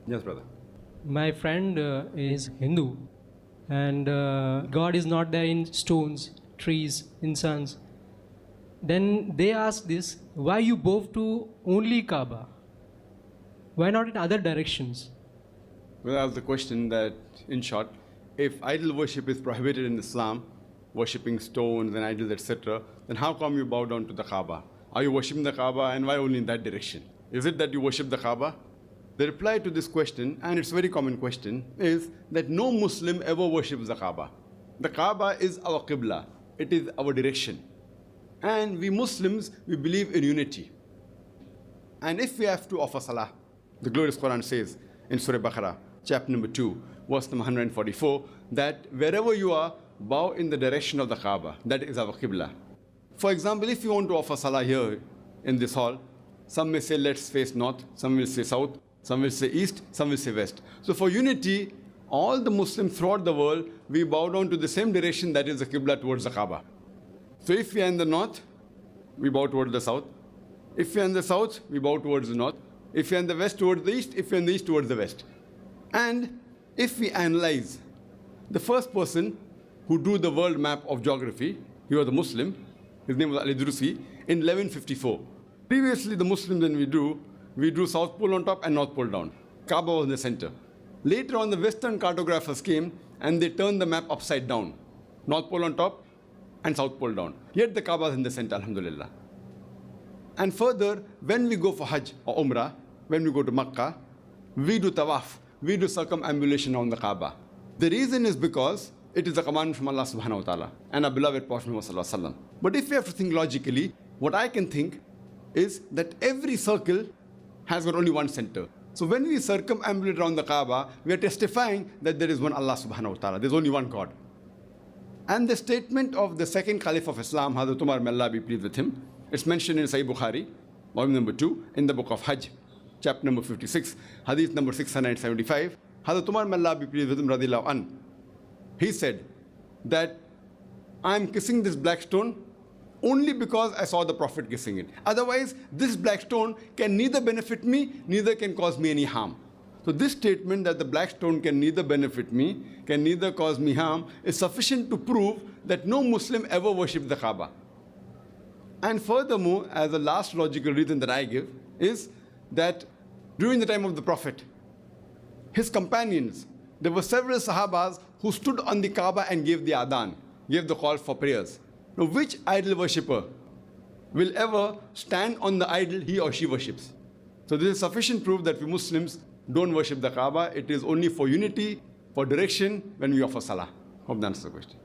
Yes, brother. My friend is Hindu, and God is not there in stones, trees, in suns. Then they ask this: why you bow to only Kaaba? Why not in other directions? Well, that's the question that, in short, if idol worship is prohibited in Islam, worshipping stones and idols, etc., then how come you bow down to the Kaaba? Are you worshipping the Kaaba, and why only in that direction? Is it that you worship the Kaaba? The reply to this question, and it's a very common question, is that no Muslim ever worships the Kaaba. The Kaaba is our Qibla. It is our direction. And we Muslims, we believe in unity. And if we have to offer salah, the glorious Quran says in Surah Baqarah, chapter number 2, verse number 144, that wherever you are, bow in the direction of the Kaaba. That is our Qibla. For example, if you want to offer salah here in this hall, some may say let's face north, some will say south, some will say east, some will say west. So for unity, all the Muslims throughout the world, we bow down to the same direction, that is the Qibla, towards the Kaaba. So if we are in the north, we bow towards the south. If we are in the south, we bow towards the north. If we are in the west, towards the east. If we are in the east, towards the west. And if we analyze the first person who drew the world map of geography, he was a Muslim, his name was Al-Idrisi, in 1154. Previously, the Muslims, when we drew South Pole on top and North Pole down. Kaaba was in the center. Later on, the Western cartographers came and they turned the map upside down. North Pole on top and South Pole down. Yet the Kaaba is in the center, alhamdulillah. And further, when we go for Hajj or Umrah, when we go to Makkah, we do tawaf, we do circumambulation on the Kaaba. The reason is because it is a command from Allah subhanahu wa ta'ala and our beloved Prophet Muhammad sallallahu alaihi wasallam. But if we have to think logically, what I can think is that every circle has got only one center. So when we circumambulate around the Kaaba, we are testifying that there is one Allah subhanahu wa ta'ala, there's only one God. And the statement of the second Caliph of Islam, Hazrat Umar, may Allah be pleased with him, it's mentioned in Sahih Bukhari, volume number 2, in the book of Hajj, chapter number 56, hadith number 675. Hazrat Umar, may Allah be pleased with him, radiyallahu an, he said that I am kissing this black stone only because I saw the Prophet kissing it. Otherwise, this black stone can neither benefit me, neither can cause me any harm. So this statement that the black stone can neither benefit me, can neither cause me harm, is sufficient to prove that no Muslim ever worshipped the Kaaba. And furthermore, as a last logical reason that I give, is that during the time of the Prophet, his companions, there were several Sahabas who stood on the Kaaba and gave the adhan, gave the call for prayers. Now, which idol worshipper will ever stand on the idol he or she worships? So this is sufficient proof that we Muslims don't worship the Kaaba. It is only for unity, for direction, when we offer salah. Hope that answers the question.